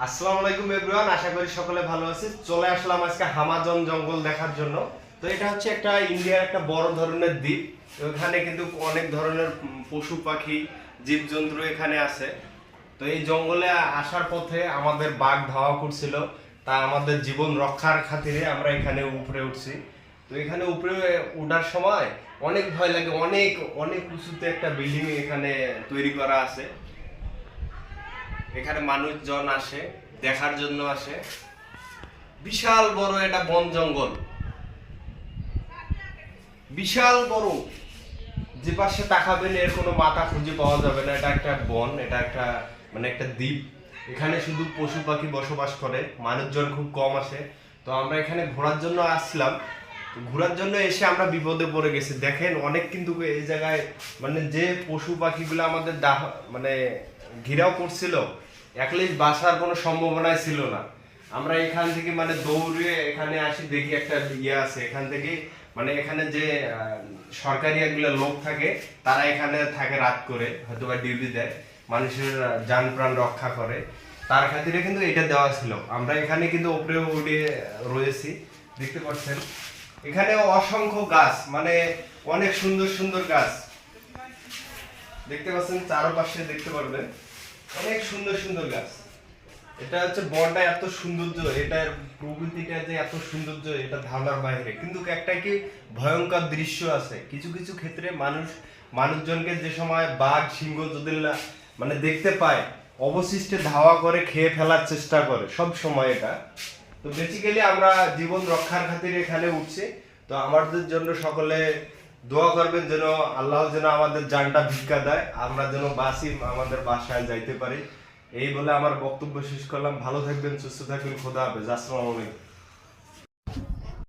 আসসালামু আলাইকুম এভরিওয়ান, আশা করি সকলে ভালো আছে। চলে আসলাম আজকে হামাজন জঙ্গল দেখার জন্য। তো এটা হচ্ছে একটা ইন্ডিয়ার একটা বড় ধরনের দ্বীপ। ওখানে কিন্তু অনেক ধরনের পশু পাখি জীবজন্তু এখানে আছে। তো এই জঙ্গলে আসার পথে আমাদের বাঘ ধাওয়া করছিল, তা আমাদের জীবন রক্ষার খাতিরে আমরা এখানে উপরে উঠছি। তো এখানে উপরে ওঠার সময় অনেক ভয় লাগে, অনেক অনেক উঁচুতে একটা বিল্ডিং এখানে তৈরি করা আছে। এখানে মানুষজন আসে, দেখার জন্য আসে। বিশাল বড় এটা বন জঙ্গল, বিশাল বড়। যে পাশে তাকাবেন এর কোনো মাথা খুঁজে পাওয়া যাবে না। এটা একটা বন, এটা একটা একটা দ্বীপ। এখানে শুধু পশু পাখি বসবাস করে, মানুষজন খুব কম আসে। তো আমরা এখানে ঘোরার জন্য আসছিলাম। তো ঘোরার জন্য এসে আমরা বিপদে পড়ে গেছি। দেখেন অনেক কিন্তু এই জায়গায় যে পশু পাখিগুলো আমাদের ঘিরাও করছিল, অ্যাটলিস্ট বাসার কোনো সম্ভাবনাই ছিল না। আমরা এখান থেকে দৌড়ে এখানে আসি, দেখি একটা আছে এখান থেকে এখানে যে সরকারি এগুলো লোক থাকে, তারা এখানে থাকে রাত করে, হয়তো বা ডিউটি দেয়, মানুষের যান প্রাণ রক্ষা করে। তার খাতিরে কিন্তু এটা দেওয়া ছিল। আমরা এখানে কিন্তু উপরে উঠে রয়েছি, দেখতে পাচ্ছেন। এখানে অসংখ্য গাছ, অনেক সুন্দর সুন্দর গাছ দেখতে পাচ্ছেন, চারপাশে দেখতে পারবেন অনেক সুন্দর সুন্দর গাছ। এটা হচ্ছে বনটা এত সৌন্দর্য, এটার প্রকৃতিটা যে এত সৌন্দর্য, এটা ধারণার বাইরে। কিন্তু একটা কি ভয়ঙ্কর দৃশ্য আছে কিছু কিছু ক্ষেত্রে। মানুষজনকে যে সময় বাঘ সিংহ যদি দেখতে পায়, অবশিষ্টে ধাওয়া করে খেয়ে ফেলার চেষ্টা করে সব সময় এটা। তো বেসিক্যালি আমরা জীবন রক্ষার খাতিরে এখানে উঠছি। তো আমাদের জন্য সকলে দোয়া করবেন, যেন আল্লাহ যেন আমাদের জানটা ভিক্ষা দেয়, আমরা যেন বাঁচি, আমাদের বাসায় যাইতে পারি। এই বলে আমার বক্তব্য শেষ করলাম। ভালো থাকবেন, সুস্থ থাকবেন, খোদা হাফেজ, আসসালামু আলাইকুম।